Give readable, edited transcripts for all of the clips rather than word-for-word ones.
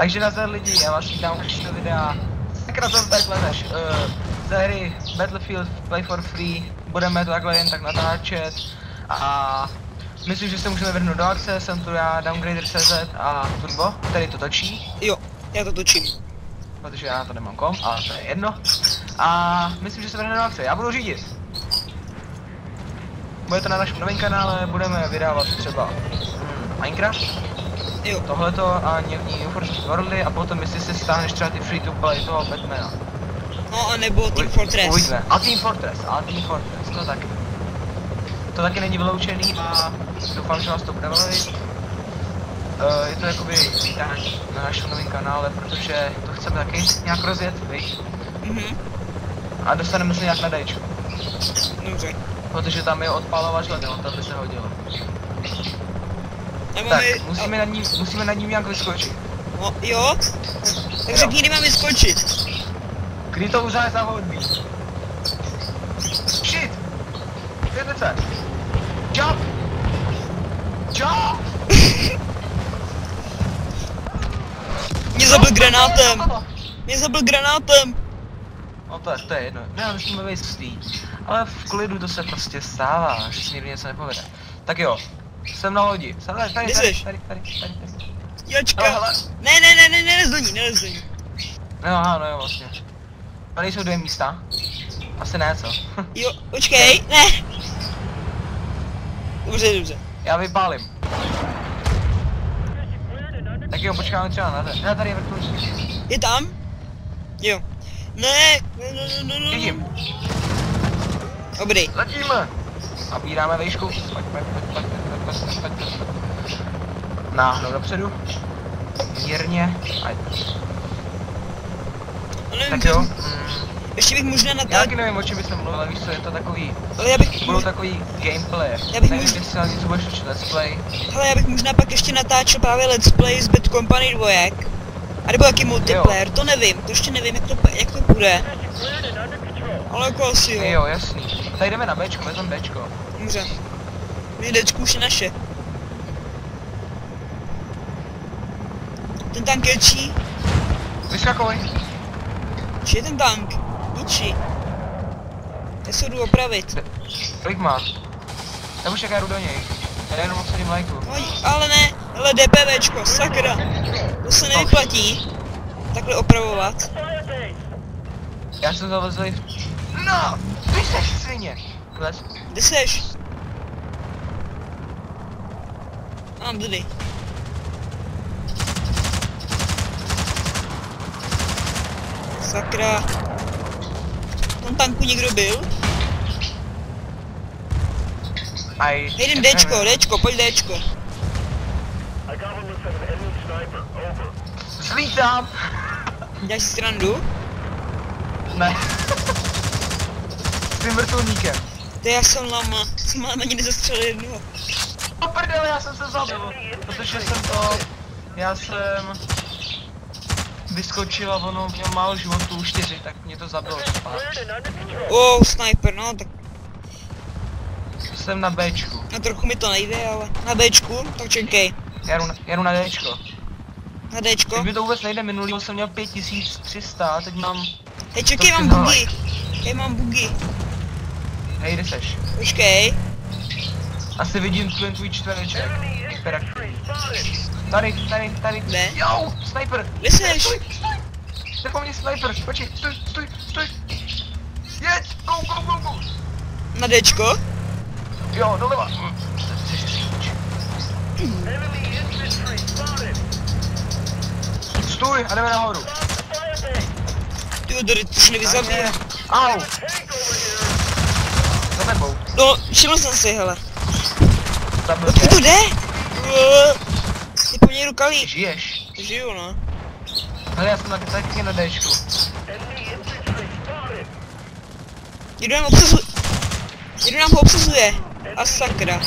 Takže nazdar lidi, já vás vítám už do videa. Sakra to takhle než ze hry Battlefield Play for Free. Budeme to takhle jen tak natáčet. A myslím, že se můžeme vrhnout do akce. Jsem tu já, Downgrader.cz a Turbo, který to točí. Jo, já to točím. Protože já to nemám kom, ale to je jedno. A myslím, že se vrhneme do akce, já budu řídit. Bude to na našem novém kanále, budeme vydávat třeba Minecraft. Jo. Tohleto a New Fortress Worldy a potom jestli si stáhneš třeba ty free to play toho Batmana. No a nebo Team Fortress. Uvidíme. A Team Fortress, to taky. To taky není vyloučený a doufám, že vás to bude bavit. Je to jakoby vítání na našem novém kanále, protože to chceme taky nějak rozjet, víš? A dostaneme se nějak na Dčko. Dobře. Protože tam je odpalovač ledno, to by se hodilo. Tak, musíme nad ním nějak vyskočit. No, jo? Tak řekni, kdy mám vyskočit. Kdy to uznáš za hodný? Shit! Pěte se! Jump! Jump! Mě zabil granátem! Mě zabil granátem! No to je jedno, ne, musíme být jistý. Ale v klidu to se prostě stává, že si někdy něco nepovede. Tak jo, jsem na lodi. Tady. Jočka! Hele. Ne, nelez do ní. No jo, vlastně. Tady jsou dvě místa. Asi ne, co? Jo, počkej, ne! Dobře. Já vypálím. Tak jo, počkáme třeba na ten. Ne, tady je vrtulník. Je tam? Jo. Ne. Vidím. Dobrý. Letíme. Nabíráme výšku. Pojď. Náhnout dopředu. Mírně. Tak jo. Ještě bych možná Já natáčel. taky nevím, o čem bych mluvil, ale víš co, je to takový... Ale já bych... Budou takový gameplay. Nevím, jestli na něco budeš učit let's play. Hele, já bych možná pak ještě natáčel právě let's play z Bad Company 2. A nebo jaký multiplayer, jo. to nevím, to ještě nevím, jak to bude. Ale jako asi jo. Jo, jasný. Tady jdeme na Bčko, vezmeme Bčko. Dobře. My Dčku už je naše. Ten tank je čí? Vyskakuj. Či je ten tank? Ničí. Já se jdu opravit. Kolik má? Nebo čekaj, jdu do něj. Já jenom obsadím lajku. Ale ne, hele DPVčko, sakra. To se nevyplatí. Takhle opravovat. Já jsem zavezl. No! Ty seš svině! Kles. Kde seš? Mám tady. Sakra. V tom tanku někdo byl? Jdem Dčko, pojď Dčko. Zlítám! Děláš si srandu? Ne. S tím vrtulníkem. To já jsem lama, jsem ani nezastřelil jednoho. No prdele, já jsem se zabil. Protože já jsem vyskočil a ono měl málo životů, 4, tak mě to zabilo. Sniper, no tak. Jsem na Bčku. No trochu mi to nejde, ale na Bčku, tak čekej. Já jdu na Dčko. Na Dčko? Teď mi to vůbec nejde, minulý jsem měl 5300 a teď mám... Hej, čekej, mám bugy. Hej, kde seš? Počkej. Asi vidím tvůj čtvereček. Tady. Ne. Jo, sniper. Kde seš? Jde po mně sniper, počkej, stůj. Jeď, go. Na Dčko? Jo, doleva. Stůj a jdeme nahoru. Ty Dory, ty jsi nevyzabil. Au. Za tebou. No, všiml jsem si, hele. Zabil Odkud tě. to jde? Ty po něj rukalí. Žiješ. Žiju, no. Ale já jsem taky na Dčku. Někdo nám ho obsazuje. A sakra.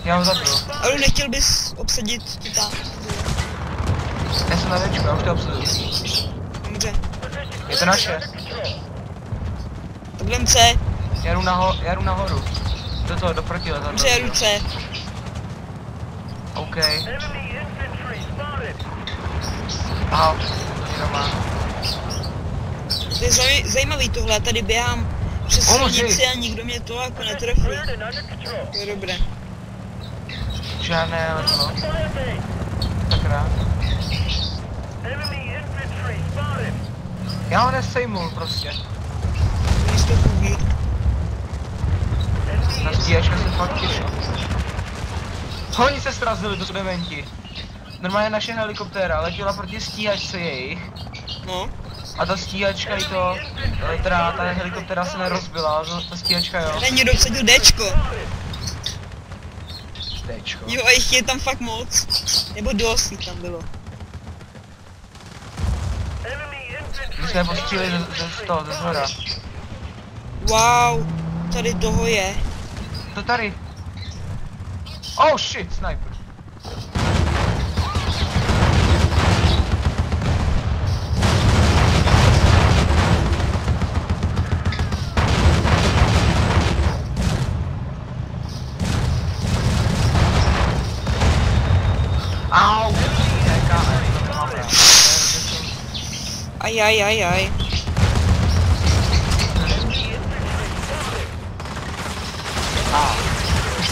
Já ho zabil. Ale nechtěl bys obsadit ty tam. Já jsem na Dčku, já už to obsaduju. Dobře. Je to naše. Tak jdem C. Já jdu nahoru. Do toho, do protiletadla. Dobře, ruce. OK. Aha, to někdo má. To je zajímavý tohle, já tady běhám přes silnici a nikdo mě to jako netrefí. To je dobré. Žádné letadlo. Tak rád. Já ho nesejmul prostě. Místo půví. Na stíhačka se fakt těšil. Oni se srazili, to jsou dementi. Normálně naše helikoptéra letěla proti stíhačce jejich. No. A ta stíhačka i to, teda ta helikoptéra se nerozbila, ta stíhačka jo. Ne, někdo obsadil Dčko. Dčko. Jo, a jich je tam fakt moc. Nebo dost jich tam bylo. My jsme postřílili ze zhora. Wow, tady toho je. To tady. Oh shit, sniper. Au! Aj.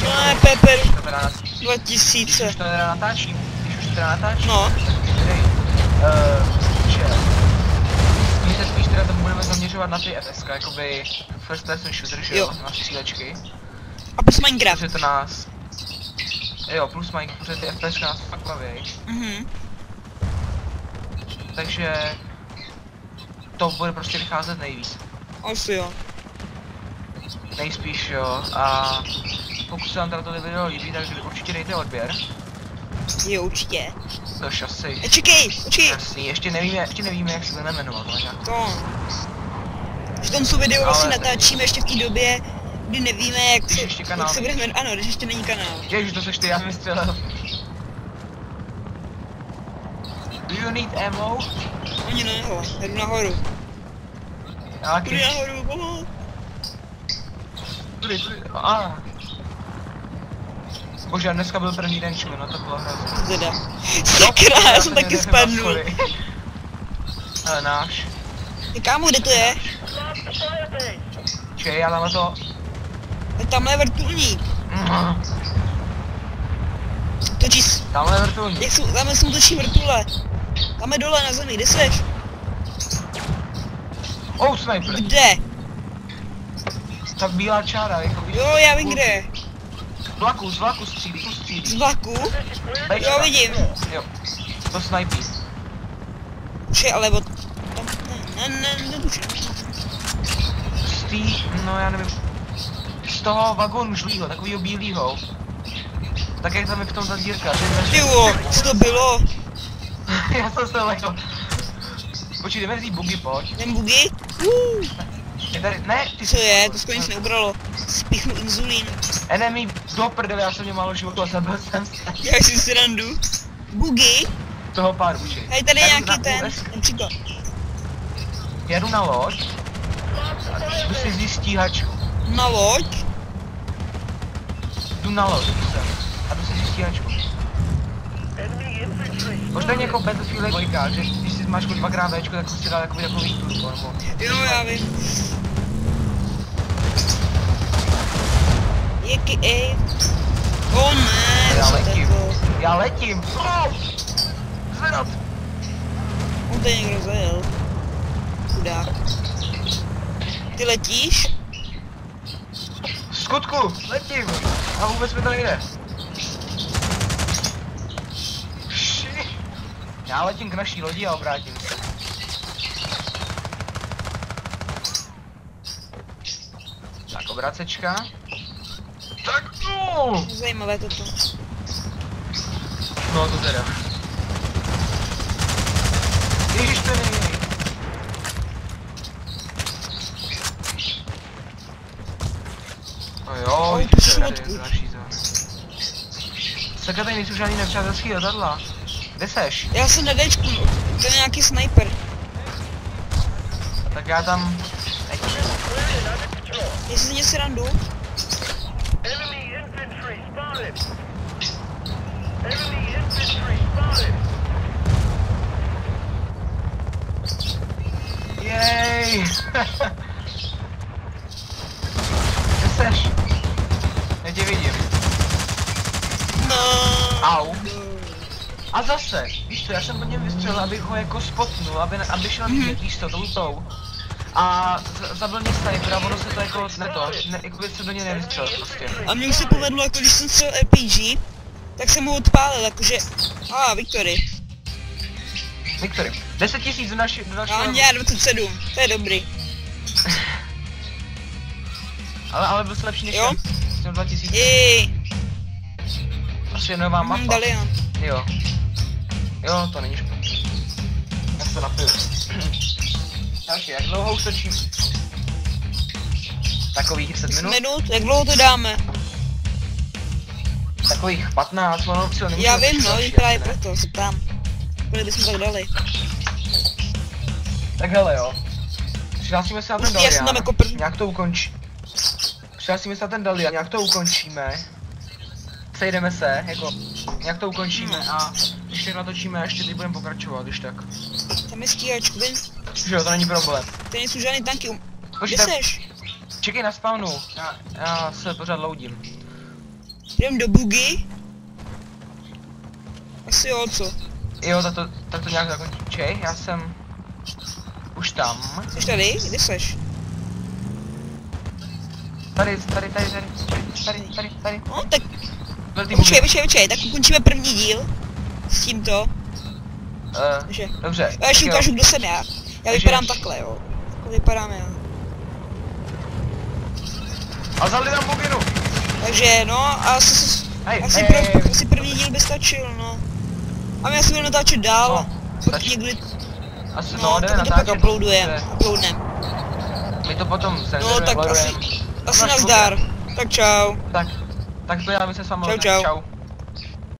No, Pepper 2000. Když už to teda natáčím, No. že my se spíš teda tomu budeme zaměřovat na ty FSK, jakoby first person shooter, že jo, na střílečky. A plus Minecraft. Protože to nás... Jo, plus Minecraft, protože ty FPSK nás fakt baví. Takže... to bude prostě vycházet nejvíc. Asi jo. Nejspíš jo, a pokud se vám teda tohle video líbí, tak určitě dejte odběr. Jo, určitě. To šasy. Čekej. Jasný, ještě nevíme, jak se budeme jmenovat, ale nějak. To. V tomto videu vlastně natáčíme ještě v té době, kdy nevíme, jak se budeme jmenovat. Ano, když ještě není kanál. Ježiš, to seš ty, já jsem vystřelil. Do you need ammo? Oni ne, jdu nahoru. Jdu nahoru, pomoct. Tudy, Bože, dneska byl první den člu, no to bylo hrozné. Teda. Sakra, já jsem taky spadnul. Ale náš. Kámo, kde to je? Čej, já tam to... Tamhle je vrtulník. Točíš... Tamhle je vrtulník. Tamhle jsou točí vrtule. Tamhle dole na zemi, kde seš? Oh, sniper. Kde? Ta bílá čára, jako víš. Jo, já vím kde. Z vlaku střílí. Z vlaku? Bečka. Jo, vidím. Jo, to snipí. Počkej, ale od... Netučím. No já nevím. Z toho vagónu žlýho, takovýho bílýho. Tak jak tam je v tom ta dírka. Tyjo, co to bylo? Já jsem se lekl. Počkej, jdeme vzít bugy, pojď. Jdem bugy? Je tady, ne, ty co je, to skoro nic neubralo. Spichnu inzulín. Enemy, do prdele, já jsem měl málo životu a zabil jsem se. Já si srandu. Bugy? Toho pár učí. Hej, tady je nějaký ten příklad. Jedu na loď. Jdu si vzít stíhačku. Na loď? Jdu na loď, a jdu si vzít stíhačku. Možná jako Battlefield 2, že když si máš 2x Bčko, tak si dá takový turbo, nebo... Jo, já vím. Jaký O ne, já letím. Zvedat. On tady někdo zajel. Chudák. Ty letíš? Skutku, letím. A vůbec mi to nejde. Já letím k naší lodi a obrátím se. Tak, obracečka. Tak no! Zajímavé toto. No to teda. Ježiš, to není. No jo, to je další zóna. Sakra, tady nejsou žádný nepřátelský letadla. Kde seš? Já jsem na Dčku, to je nějaký sniper. Tak já tam... Jestli se něco randu? Jej! Kde seš? Já tě vidím. No. Au. A zase, víš co, já jsem po něm vystřelil, abych ho jako spotnul, aby šel vidět, víš co, tou. A zabil mě sniper a ono se to jako jako by se do něj nevystřelil prostě. A mně už se povedlo, jako když jsem střelil RPG, tak jsem ho odpálil, jakože... Victory. Victory. 10 000 do našeho... Já mám dělat 27, to je dobrý. ale byl jsi lepší než jo? Jsem 2000. Jej. Asi je nová mapa. Dalian. Jo. Jo, to není špatný. Já se napiju. Další, jak dlouho už točím? Takových 10 minut? Minut? Jak dlouho to dáme? Takových 15, ono si ho nemůžu. Já vím, no, další, právě ne? proto se ptám. Kolik bychom tak dali? Tak hele jo. Přihlásíme se na ten Prostě já jsem Dalian. tam jako první. Nějak to ukončí. Přihlásíme se na ten Dalian, nějak to ukončíme. Sejdeme se, jako, nějak to ukončíme a když tak natočíme a ještě teď budeme pokračovat, když tak. Tam je stíhačku, vím. Že jo, to není problém. Tady nejsou žádný tanky. Kde Počkej, seš? čekej na spawnu, já se pořád loadím. Jdem do bugy. Asi jo, co? Jo, tak to nějak zakončí, já jsem už tam. Jsi tady? Kde seš? Tady. No, tak Byl ty počkej, tak ukončíme první díl. S tímto. Takže. Dobře. Já ještě tak jo. ukážu, kdo jsem já. Já Takže- vypadám takhle, jo. Takhle vypadám já. A vzali tam buginu. Takže, no, a asi první díl by stačil, no. A my asi budeme natáčet dál. No, Fakt stačí. někdy, Asi no, jde tak to pak natáčet. uploadujeme. My to potom No, senzorujeme, tak uploadujeme. asi Máš nazdar. Tak čau. Tak to já bych se s vámi Čau, čau. Čau.